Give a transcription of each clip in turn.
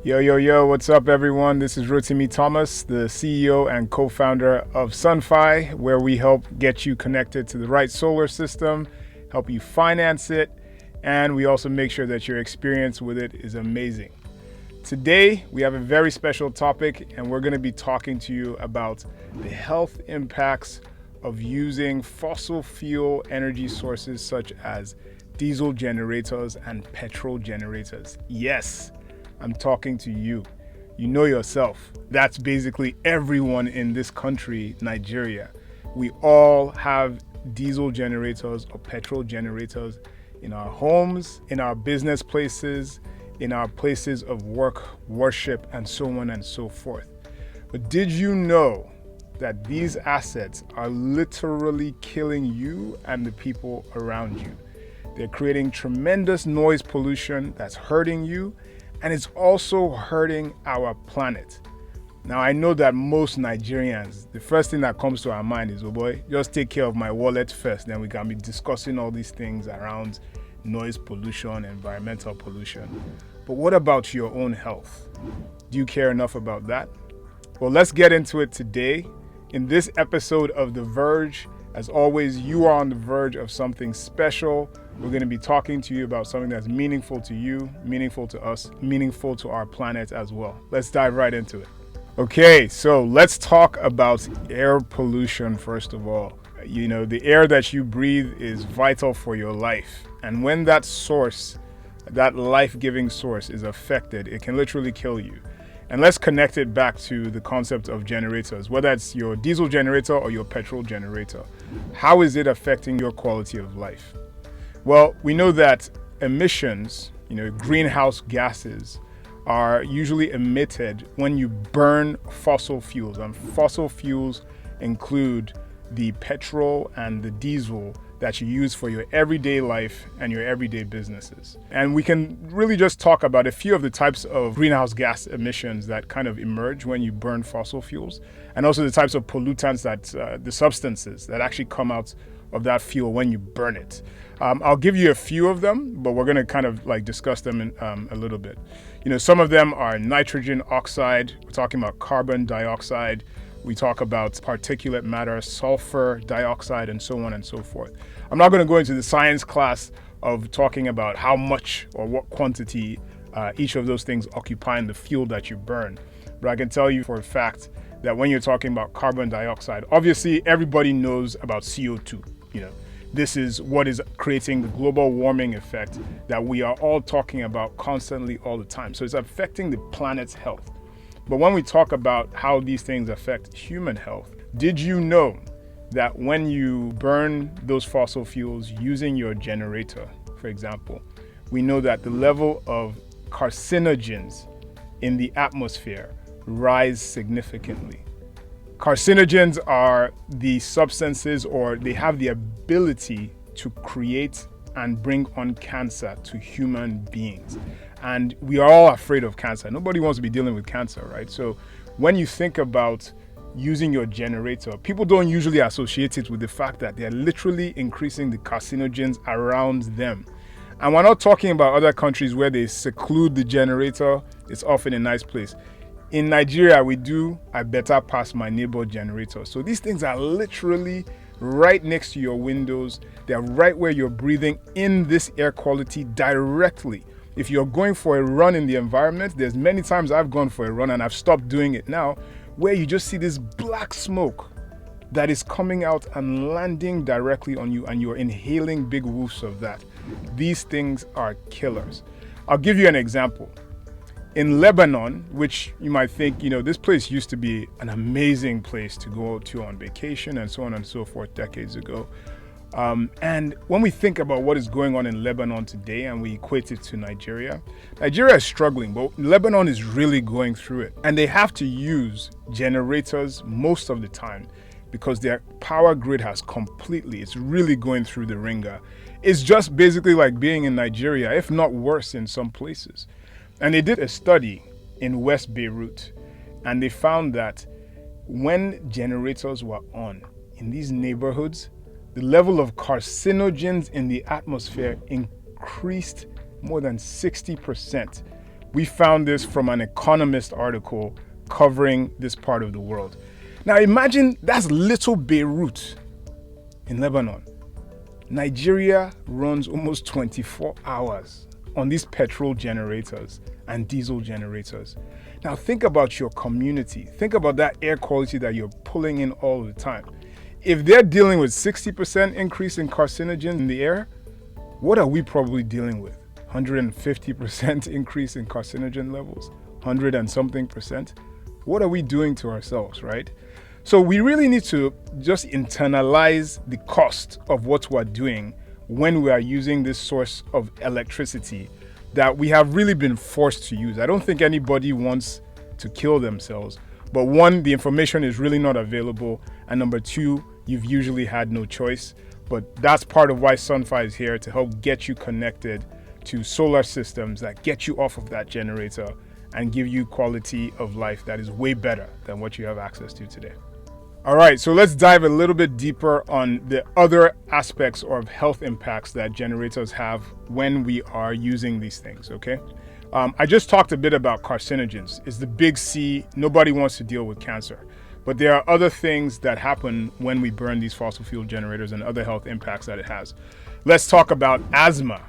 Yo, what's up, everyone? This is Rotimi Thomas, the CEO and co-founder of SunFi, where we help get you connected to the right solar system, help you finance it, and we also make sure that your experience with it is amazing. Today, we have a very special topic, and we're going to be talking to you about the health impacts of using fossil fuel energy sources such as diesel generators and petrol generators. Yes, I'm talking to you. You know yourself. That's basically everyone in this country, Nigeria. We all have diesel generators or petrol generators in our homes, in our business places, in our places of work, worship, and so on and so forth. But did you know that these assets are literally killing you and the people around you? They're creating tremendous noise pollution that's hurting you, and it's also hurting our planet. Now, I know that most Nigerians, the first thing that comes to our mind is, oh boy, just take care of my wallet first, then we can be discussing all these things around noise pollution, environmental pollution. But what about your own health? Do you care enough about that? Well, let's get into it today. In this episode of The Verge, as always, you are on the verge of something special. We're going to be talking to you about something that's meaningful to you, meaningful to us, meaningful to our planet as well. Let's dive right into it. Okay, so let's talk about air pollution first of all. You know, the air that you breathe is vital for your life. And when that source, that life-giving source is affected, it can literally kill you. And let's connect it back to the concept of generators, whether it's your diesel generator or your petrol generator. How is it affecting your quality of life? Well, we know that emissions, greenhouse gases, are usually emitted when you burn fossil fuels. And fossil fuels include the petrol and the diesel that you use for your everyday life and your everyday businesses. And we can really just talk about a few of the types of greenhouse gas emissions that kind of emerge when you burn fossil fuels, and also the types of pollutants that, the substances that actually come out of that fuel when you burn it. I'll give you a few of them, but we're going to kind of discuss them in a little bit. Some of them are nitrogen oxide. We're talking about carbon dioxide. We talk about particulate matter, sulfur dioxide, and so on and so forth. I'm not going to go into the science class of talking about how much or what quantity each of those things occupy in the fuel that you burn. But I can tell you for a fact that when you're talking about carbon dioxide, obviously everybody knows about CO2. This is what is creating the global warming effect that we are all talking about constantly all the time. So it's affecting the planet's health. But when we talk about how these things affect human health, did you know that when you burn those fossil fuels using your generator, for example, we know that the level of carcinogens in the atmosphere rise significantly. Carcinogens are the substances, or they have the ability to create and bring on cancer to human beings. And we are all afraid of cancer. Nobody wants to be dealing with cancer, right? So when you think about using your generator, people don't usually associate it with the fact that they're literally increasing the carcinogens around them. And we're not talking about other countries where they seclude the generator. It's often a nice place. In Nigeria, I better pass my neighbor generator. So these things are literally right next to your windows. They're right where you're breathing in this air quality directly. If you're going for a run in the environment, there's many times I've gone for a run and I've stopped doing it now, where you just see this black smoke that is coming out and landing directly on you, and you're inhaling big woofs of that. These things are killers. I'll give you an example. In Lebanon, which you might think, this place used to be an amazing place to go to on vacation and so on and so forth decades ago. And when we think about what is going on in Lebanon today and we equate it to Nigeria is struggling, but Lebanon is really going through it. And they have to use generators most of the time because their power grid it's really going through the ringer. It's just basically like being in Nigeria, if not worse in some places. And they did a study in West Beirut, and they found that when generators were on in these neighborhoods, the level of carcinogens in the atmosphere increased more than 60% We found this from an Economist article covering this part of the world. Now imagine that's little Beirut in Lebanon. Nigeria runs almost 24 hours on these petrol generators and diesel generators. Now think about your community. Think about that air quality that you're pulling in all the time. If they're dealing with 60% increase in carcinogens in the air, what are we probably dealing with? 150% increase in carcinogen levels? 100 and something percent? What are we doing to ourselves, right? So we really need to just internalize the cost of what we're doing when we are using this source of electricity that we have really been forced to use. I don't think anybody wants to kill themselves, but one, the information is really not available, and number two, you've usually had no choice. But that's part of why SunFi is here, to help get you connected to solar systems that get you off of that generator and give you quality of life that is way better than what you have access to today. All right, so let's dive a little bit deeper on the other aspects of health impacts that generators have when we are using these things, okay? I just talked a bit about carcinogens. It's the big C. Nobody wants to deal with cancer. But there are other things that happen when we burn these fossil fuel generators and other health impacts that it has. Let's talk about asthma.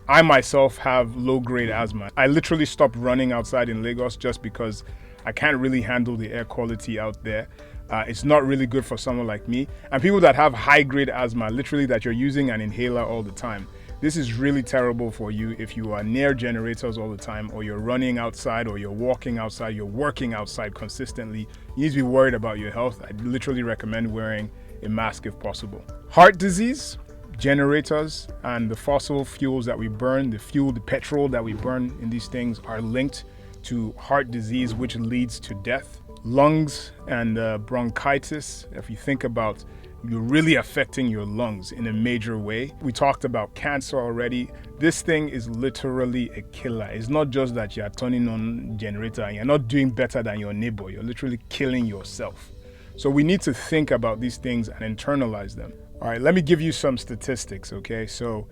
I myself have low-grade asthma. I literally stopped running outside in Lagos just because I can't really handle the air quality out there. It's not really good for someone like me. And people that have high-grade asthma, literally that you're using an inhaler all the time, this is really terrible for you if you are near generators all the time, or you're running outside, or you're walking outside, you're working outside consistently. You need to be worried about your health. I literally recommend wearing a mask if possible. Heart disease, generators, and the fossil fuels that we burn, the fuel, the petrol that we burn in these things are linked to heart disease, which leads to death. Lungs and bronchitis, if you think about, you're really affecting your lungs in a major way. We talked about cancer already. This thing is literally a killer. It's not just that you're turning on generator and you're not doing better than your neighbor. You're literally killing yourself. So we need to think about these things and internalize them. All right, let me give you some statistics, okay? So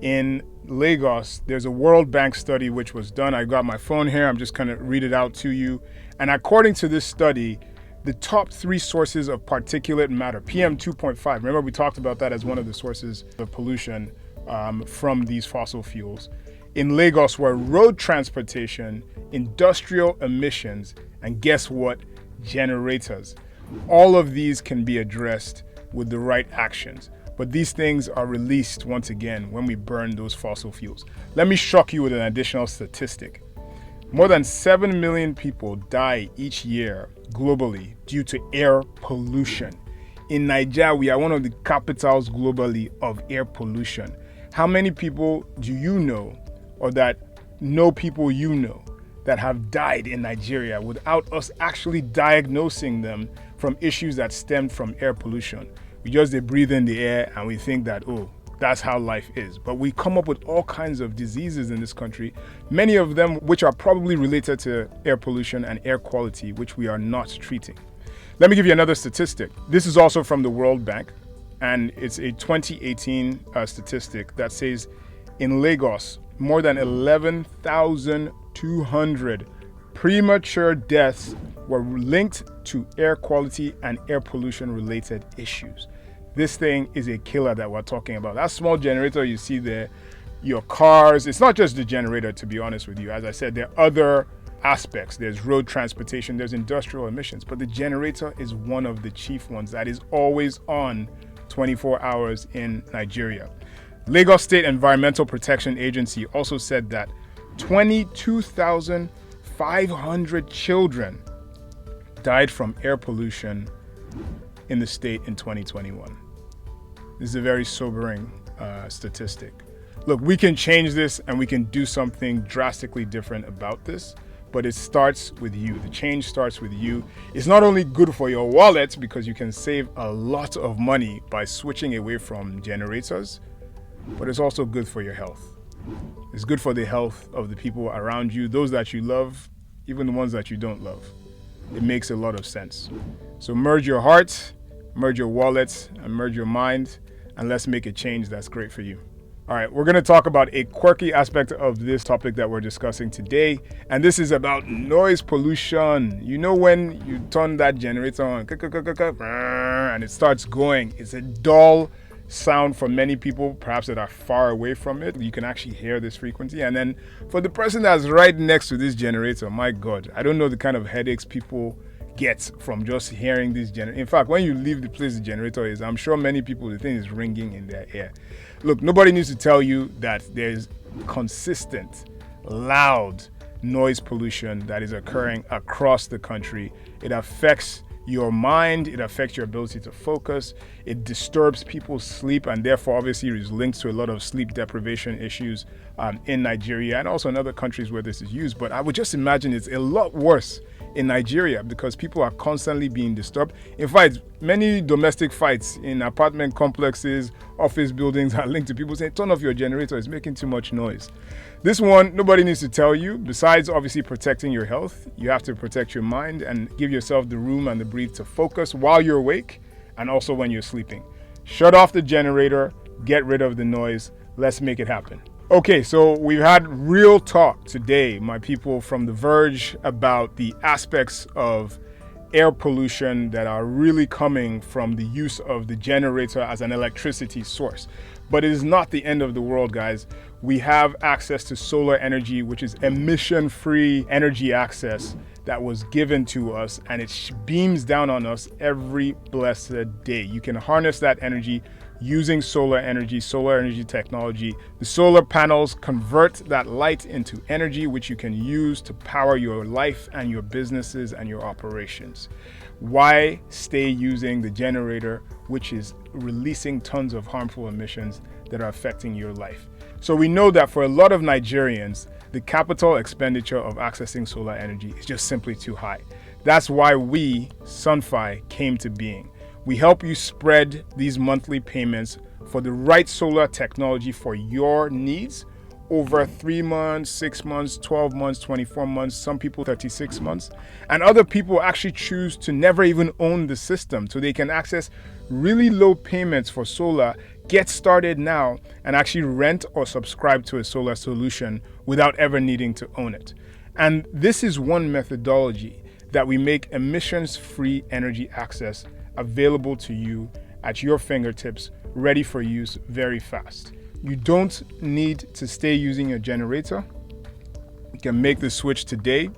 in Lagos, there's a World Bank study which was done. I got my phone here. I'm just going to read it out to you. And according to this study, the top 3 sources of particulate matter, PM 2.5, remember we talked about that as one of the sources of pollution from these fossil fuels, in Lagos were road transportation, industrial emissions, and guess what? Generators. All of these can be addressed with the right actions. But these things are released once again when we burn those fossil fuels. Let me shock you with an additional statistic. More than 7 million people die each year globally due to air pollution. In Nigeria, we are one of the capitals globally of air pollution. How many people do you know, or that know people you know, that have died in Nigeria without us actually diagnosing them from issues that stemmed from air pollution? We just breathe in the air and we think that, oh, that's how life is. But we come up with all kinds of diseases in this country, many of them which are probably related to air pollution and air quality, which we are not treating. Let me give you another statistic. This is also from the World Bank, and it's a 2018 statistic that says in Lagos, more than 11,200 premature deaths were linked to air quality and air pollution related issues. This thing is a killer that we're talking about. That small generator you see there, your cars, it's not just the generator, to be honest with you. As I said, there are other aspects. There's road transportation, there's industrial emissions, but the generator is one of the chief ones that is always on 24 hours in Nigeria. Lagos State Environmental Protection Agency also said that 22,500 children died from air pollution in the state in 2021. This is a very sobering statistic. Look, we can change this and we can do something drastically different about this, but it starts with you. The change starts with you. It's not only good for your wallet because you can save a lot of money by switching away from generators, but it's also good for your health. It's good for the health of the people around you, those that you love, even the ones that you don't love. It makes a lot of sense. So merge your heart, merge your wallet, and merge your mind, and let's make a change that's great for you. All right, we're going to talk about a quirky aspect of this topic that we're discussing today, and this is about noise pollution. You know when you turn that generator on and it starts going, it's a dull sound for many people, perhaps that are far away from it. You can actually hear this frequency. And then for the person that's right next to this generator, my God, I don't know the kind of headaches people get from just hearing this generator. In fact, when you leave the place the generator is, I'm sure many people, the thing is ringing in their ear. Look, nobody needs to tell you that there's consistent, loud noise pollution that is occurring across the country. It affects your mind, it affects your ability to focus, it disturbs people's sleep, and therefore obviously is linked to a lot of sleep deprivation issues in Nigeria and also in other countries where this is used. But I would just imagine it's a lot worse in Nigeria because people are constantly being disturbed. In fact, many domestic fights in apartment complexes, office buildings are linked to people saying, turn off your generator, it's making too much noise. This one, nobody needs to tell you. Besides obviously protecting your health, you have to protect your mind and give yourself the room and the breathe to focus while you're awake and also when you're sleeping. Shut off the generator, get rid of the noise. Let's make it happen. Okay, so we've had real talk today, my people, from The Verge about the aspects of air pollution that are really coming from the use of the generator as an electricity source. But it is not the end of the world, guys. We have access to solar energy, which is emission-free energy access that was given to us, and it beams down on us every blessed day. You can harness that energy using solar energy technology. The solar panels convert that light into energy, which you can use to power your life and your businesses and your operations. Why stay using the generator, which is releasing tons of harmful emissions that are affecting your life? So we know that for a lot of Nigerians, the capital expenditure of accessing solar energy is just simply too high. That's why we, SunFi, came to being. We help you spread these monthly payments for the right solar technology for your needs over 3 months, 6 months, 12 months, 24 months, some people 36 months. And other people actually choose to never even own the system so they can access really low payments for solar, get started now, and actually rent or subscribe to a solar solution without ever needing to own it. And this is one methodology that we make emissions-free energy access available to you at your fingertips, ready for use very fast. You don't need to stay using a generator. You can make the switch today.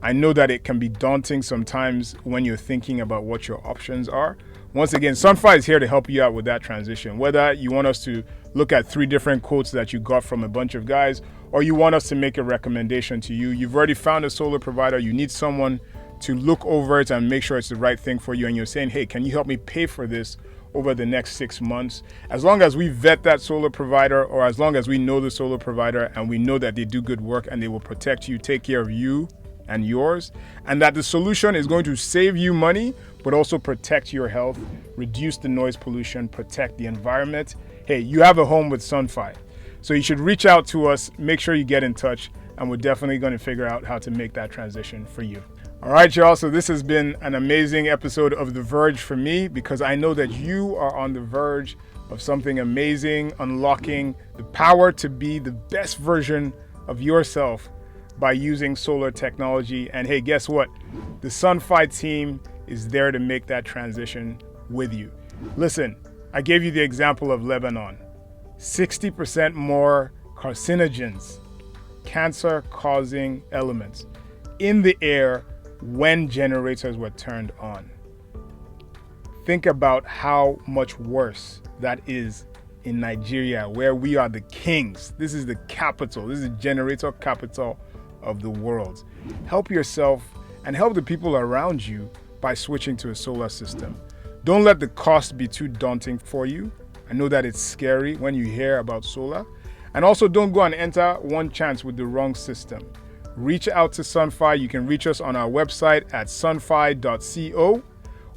I know that it can be daunting sometimes when you're thinking about what your options are. Once again, SunFi is here to help you out with that transition. Whether you want us to look at 3 different quotes that you got from a bunch of guys, or you want us to make a recommendation to you, you've already found a solar provider, you need someone to look over it and make sure it's the right thing for you, and you're saying, hey, can you help me pay for this over the next 6 months? As long as we vet that solar provider, or as long as we know the solar provider and we know that they do good work and they will protect you, take care of you and yours, and that the solution is going to save you money but also protect your health, reduce the noise pollution, protect the environment, hey, you have a home with SunFi. So you should reach out to us, make sure you get in touch, and we're definitely going to figure out how to make that transition for you. All right, y'all. So this has been an amazing episode of The Verge for me, because I know that you are on the verge of something amazing, unlocking the power to be the best version of yourself by using solar technology. And hey, guess what? The SunFi team is there to make that transition with you. Listen, I gave you the example of Lebanon. 60% more carcinogens, cancer-causing elements in the air when generators were turned on. Think about how much worse that is in Nigeria, where we are the kings. This is the capital. This is the generator capital of the world. Help yourself and help the people around you by switching to a solar system. Don't let the cost be too daunting for you. I know that it's scary when you hear about solar. And also don't go and enter one chance with the wrong system. Reach out to SunFi. You can reach us on our website at sunfi.co,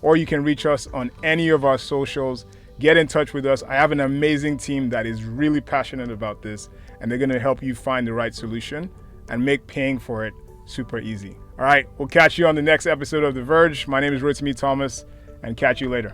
or you can reach us on any of our socials. Get in touch with us. I have an amazing team that is really passionate about this, and they're going to help you find the right solution and make paying for it super easy. All right, we'll catch you on the next episode of The Verge. My name is Rotimi Thomas, and catch you later.